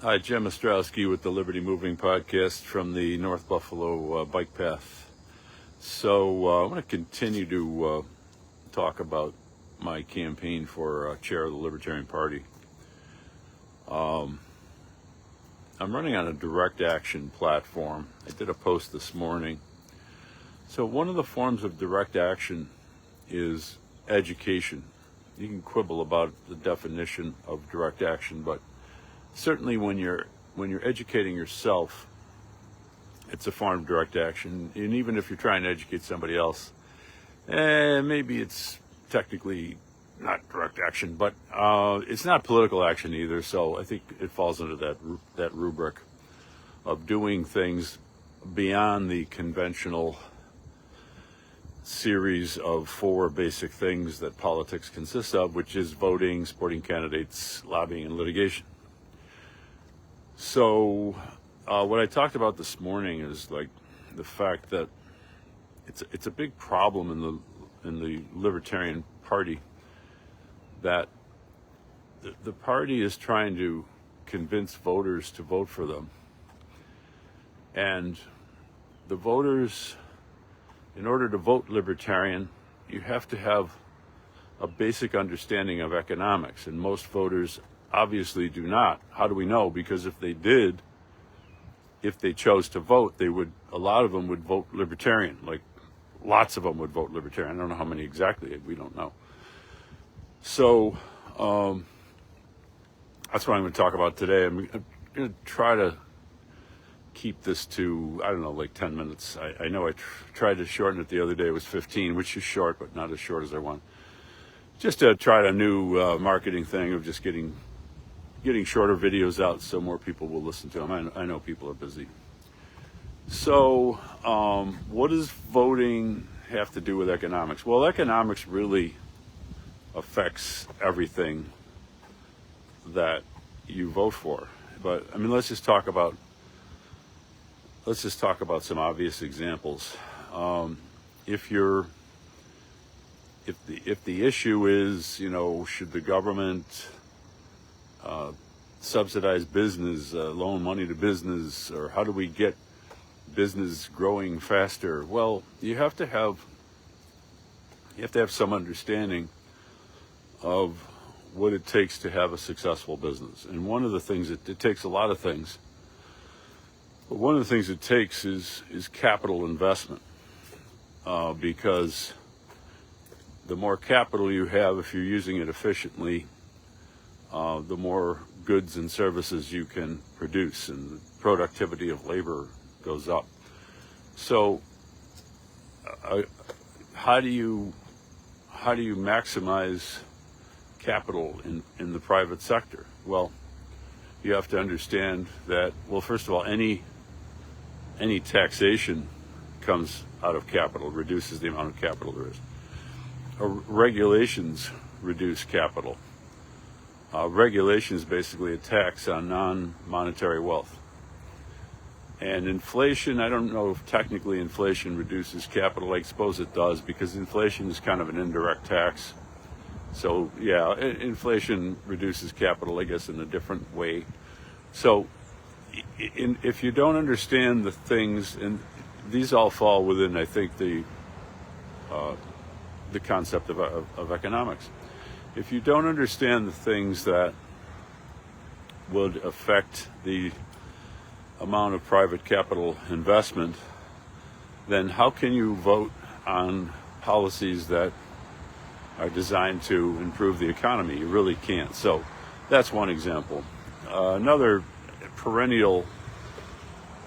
Hi, Jim Ostrowski with the Liberty Moving Podcast from the North Buffalo Bike Path. So I want to continue to talk about my campaign for chair of the Libertarian Party. I'm running on a direct action platform. I did a post this morning. So one of the forms of direct action is education. You can quibble about the definition of direct action, but certainly when you're educating yourself, it's a form of direct action. And even if you're trying to educate somebody else, maybe it's technically not direct action, but it's not political action either. So I think it falls under that rubric of doing things beyond the conventional series of four basic things that politics consists of, which is voting, supporting candidates, lobbying, and litigation. So what I talked about this morning is like the fact that it's a big problem in the Libertarian Party that the party is trying to convince voters to vote for them, and the voters, in order to vote Libertarian, you have to have a basic understanding of economics, and most voters obviously do not. How do we know? Because if they did, if they chose to vote, a lot of them would vote Libertarian. Like lots of them would vote Libertarian. I don't know how many exactly, we don't know. So that's what I'm going to talk about today. I'm going to try to keep this to, I don't know, like 10 minutes. I know I tried to shorten it the other day. It was 15, which is short, but not as short as I want. Just to try a new marketing thing of just getting shorter videos out so more people will listen to them. I know people are busy. So what does voting have to do with economics? Well, economics really affects everything that you vote for. But I mean, let's just talk about some obvious examples. If the issue is, should the government subsidize business, loan money to business, or how do we get business growing faster? Well, you have to have some understanding of what it takes to have a successful business. And one of the things it takes a lot of things, but one of the things it takes is capital investment, because the more capital you have, if you're using it efficiently, the more goods and services you can produce, and the productivity of labor goes up. So how do you maximize capital in the private sector? Well, you have to understand that, well, first of all, any taxation comes out of capital, reduces the amount of capital there is. Regulations reduce capital. Regulation is basically a tax on non-monetary wealth. And inflation, I don't know if technically inflation reduces capital. I suppose it does, because inflation is kind of an indirect tax. So yeah, inflation reduces capital, I guess, in a different way. So if you don't understand the things, and these all fall within, I think, the concept of economics. If you don't understand the things that would affect the amount of private capital investment, then how can you vote on policies that are designed to improve the economy? You really can't. So that's one example. Another perennial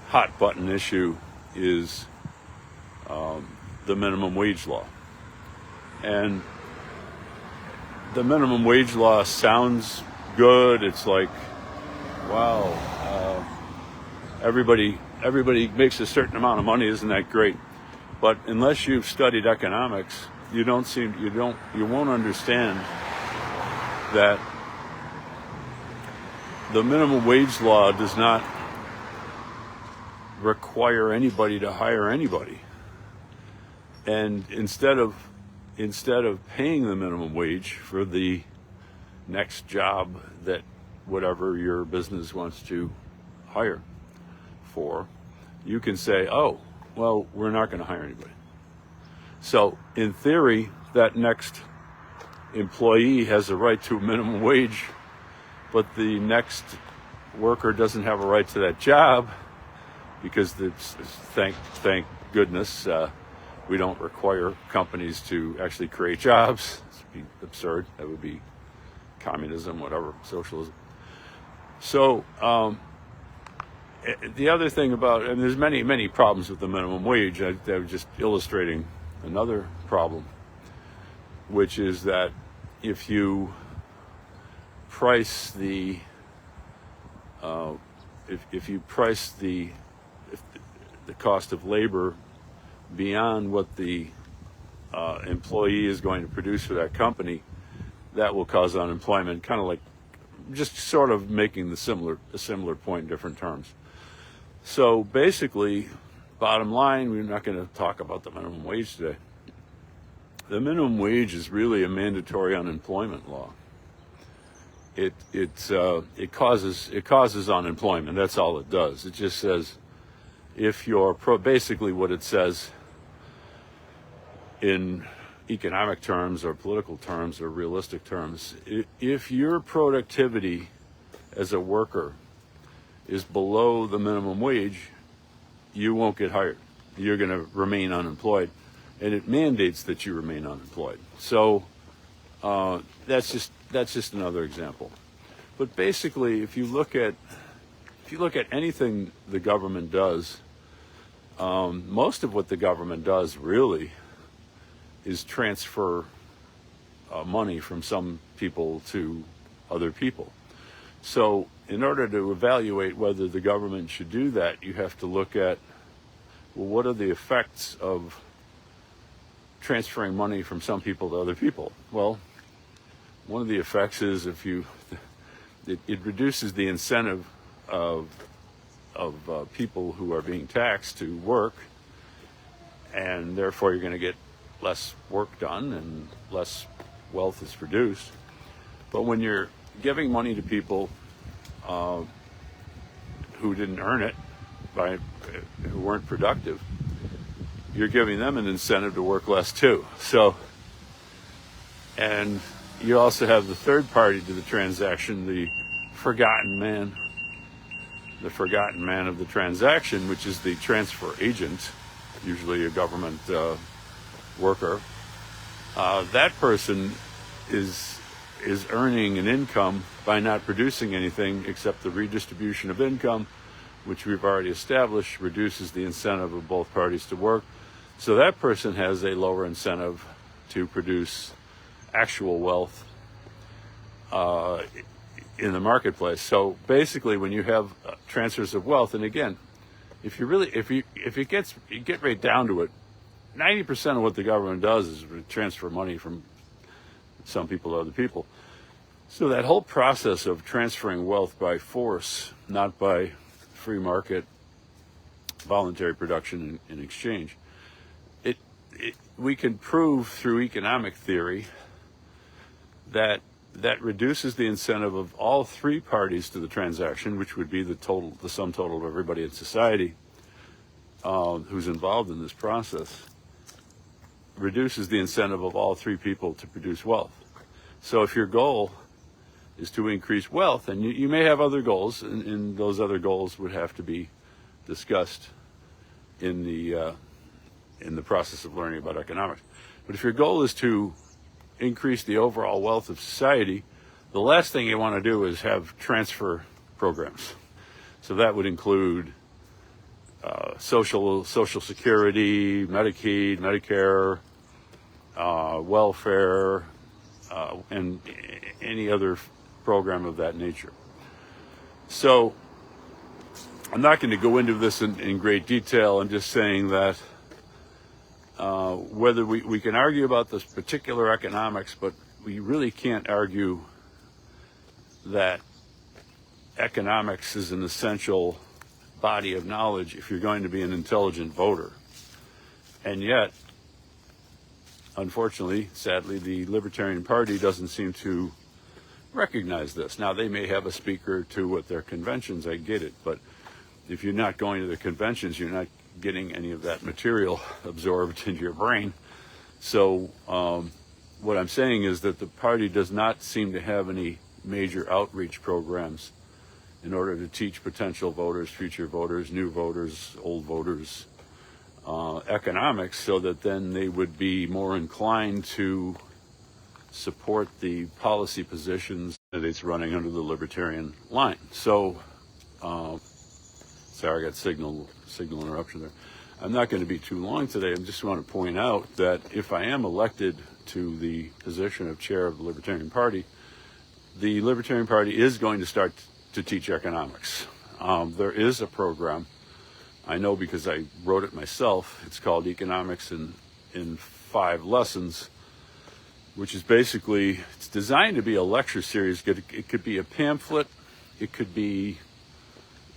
hot button issue is the minimum wage law. And the minimum wage law sounds good. It's like, wow, everybody makes a certain amount of money. Isn't that great? But unless you've studied economics, you won't understand that the minimum wage law does not require anybody to hire anybody. And instead of paying the minimum wage for the next job that whatever your business wants to hire for, you can say, oh, well, we're not going to hire anybody. So in theory, that next employee has a right to a minimum wage, but the next worker doesn't have a right to that job because thank goodness we don't require companies to actually create jobs. It would be absurd. That would be communism, whatever, socialism. So the other thing about, and there's many problems with the minimum wage. I was just illustrating another problem, which is that if you price the if you price the cost of labor beyond what the employee is going to produce for that company, that will cause unemployment. Kind of like just sort of making a similar point in different terms. So basically, bottom line, we're not going to talk about the minimum wage today. The minimum wage is really a mandatory unemployment law. It causes unemployment. That's all it does. It just says if you're basically what it says in economic terms or political terms or realistic terms, if your productivity as a worker is below the minimum wage, you won't get hired. You're going to remain unemployed, and it mandates that you remain unemployed. So that's just another example. But basically, if you look at anything the government does, most of what the government does really is transfer money from some people to other people. So in order to evaluate whether the government should do that, you have to look at, well, what are the effects of transferring money from some people to other people? Well, one of the effects is it reduces the incentive of people who are being taxed to work, and therefore you're going to get less work done and less wealth is produced. But when you're giving money to people who didn't earn it, who weren't productive, you're giving them an incentive to work less too. So, and you also have the third party to the transaction, the forgotten man of the transaction, which is the transfer agent, usually a government worker. That person is earning an income by not producing anything except the redistribution of income, which we've already established reduces the incentive of both parties to work. So that person has a lower incentive to produce actual wealth in the marketplace. So basically, when you have transfers of wealth, and again, if you get right down to it, 90% of what the government does is transfer money from some people to other people. So that whole process of transferring wealth by force, not by free market, voluntary production in exchange, we can prove through economic theory that reduces the incentive of all three parties to the transaction, which would be the sum total of everybody in society who's involved in this process, reduces the incentive of all three people to produce wealth. So if your goal is to increase wealth, and you may have other goals, and those other goals would have to be discussed in the process of learning about economics. But if your goal is to increase the overall wealth of society, the last thing you want to do is have transfer programs. So that would include Social Security, Medicaid, Medicare, welfare, and any other program of that nature. So I'm not going to go into this in great detail. I'm just saying that whether we can argue about this particular economics, but we really can't argue that economics is an essential body of knowledge if you're going to be an intelligent voter. And yet, unfortunately, sadly, the Libertarian Party doesn't seem to recognize this. Now, they may have a speaker or two at their conventions, I get it, but if you're not going to the conventions, you're not getting any of that material absorbed into your brain. So what I'm saying is that the party does not seem to have any major outreach programs in order to teach potential voters, future voters, new voters, old voters, economics, so that then they would be more inclined to support the policy positions that it's running under the Libertarian line. So, sorry, I got signal interruption there. I'm not going to be too long today. I just want to point out that if I am elected to the position of chair of the Libertarian Party, the Libertarian Party is going to start to teach economics. There is a program, I know because I wrote it myself. It's called Economics in 5 Lessons, which is basically, it's designed to be a lecture series. It could be a pamphlet. It could be,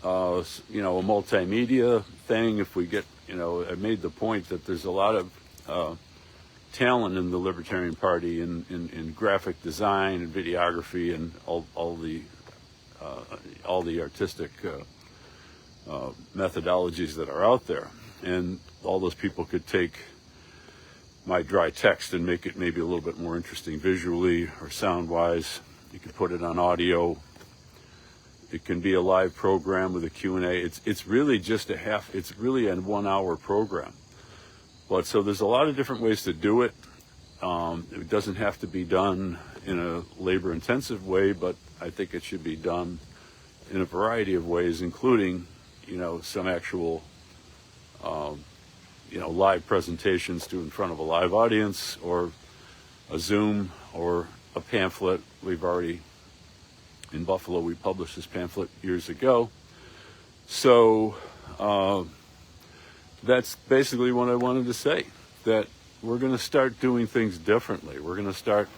a multimedia thing. If we get, I made the point that there's a lot of talent in the Libertarian Party in graphic design and videography and all the artistic methodologies that are out there. And all those people could take my dry text and make it maybe a little bit more interesting visually or sound-wise. You could put it on audio. It can be a live program with a Q&A. It's really just it's really a 1-hour program. But so there's a lot of different ways to do it. It doesn't have to be done in a labor-intensive way, but I think it should be done in a variety of ways, including, some actual, live presentations to in front of a live audience, or a Zoom, or a pamphlet. We've already, in Buffalo, we published this pamphlet years ago. So that's basically what I wanted to say, that we're going to start doing things differently. We're going to start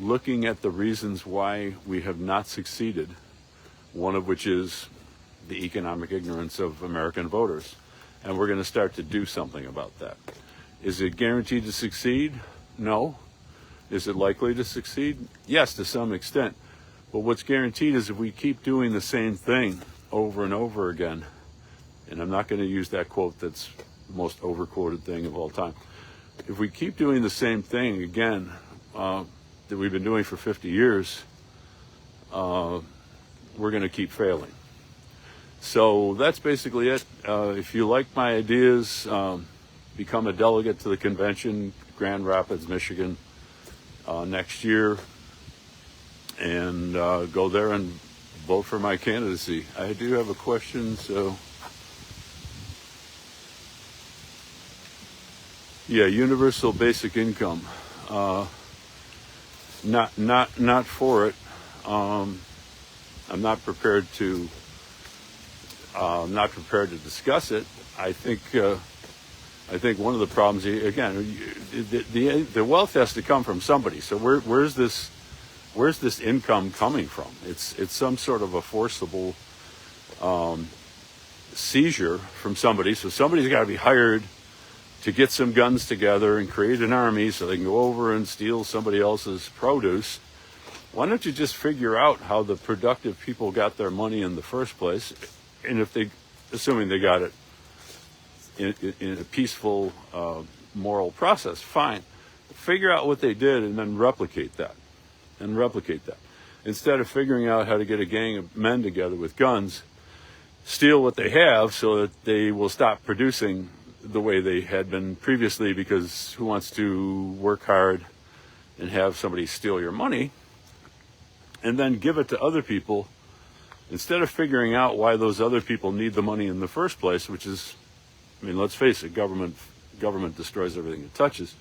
looking at the reasons why we have not succeeded, one of which is the economic ignorance of American voters. And we're going to start to do something about that. Is it guaranteed to succeed? No. Is it likely to succeed? Yes, to some extent. But what's guaranteed is if we keep doing the same thing over and over again, and I'm not going to use that quote that's the most overquoted thing of all time. If we keep doing the same thing again that we've been doing for 50 years, we're going to keep failing. So that's basically it. If you like my ideas, become a delegate to the convention, Grand Rapids, Michigan, next year, and go there and vote for my candidacy. I do have a question, so yeah, universal basic income. Not for it. I'm not prepared to discuss it. I think one of the problems, again, the wealth has to come from somebody. So where's this income coming from? It's some sort of a forcible seizure from somebody. So somebody's got to be hired to get some guns together and create an army so they can go over and steal somebody else's produce. Why don't you just figure out how the productive people got their money in the first place? And assuming they got it in a peaceful, moral process, fine. Figure out what they did and then replicate that. Instead of figuring out how to get a gang of men together with guns, steal what they have so that they will stop producing the way they had been previously, because who wants to work hard and have somebody steal your money and then give it to other people, instead of figuring out why those other people need the money in the first place, which is, let's face it, government destroys everything it touches.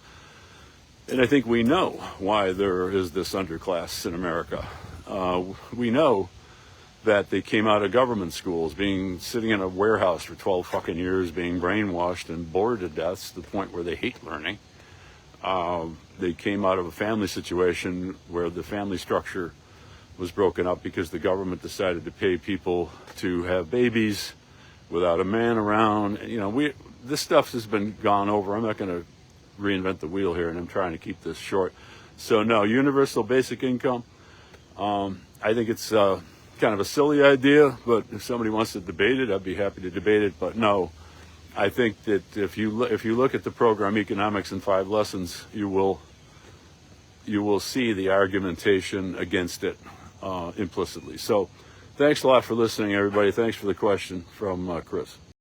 And I think we know why there is this underclass in America. We know that they came out of government schools, sitting in a warehouse for 12 fucking years, being brainwashed and bored to death to the point where they hate learning. They came out of a family situation where the family structure was broken up because the government decided to pay people to have babies without a man around. This stuff has been gone over. I'm not going to reinvent the wheel here, and I'm trying to keep this short. So no, universal basic income. I think it's kind of a silly idea, but if somebody wants to debate it, I'd be happy to debate it. But no, I think that if you look at the program Economics in 5 Lessons, you will see the argumentation against it implicitly. So thanks a lot for listening, everybody. Thanks for the question from Chris.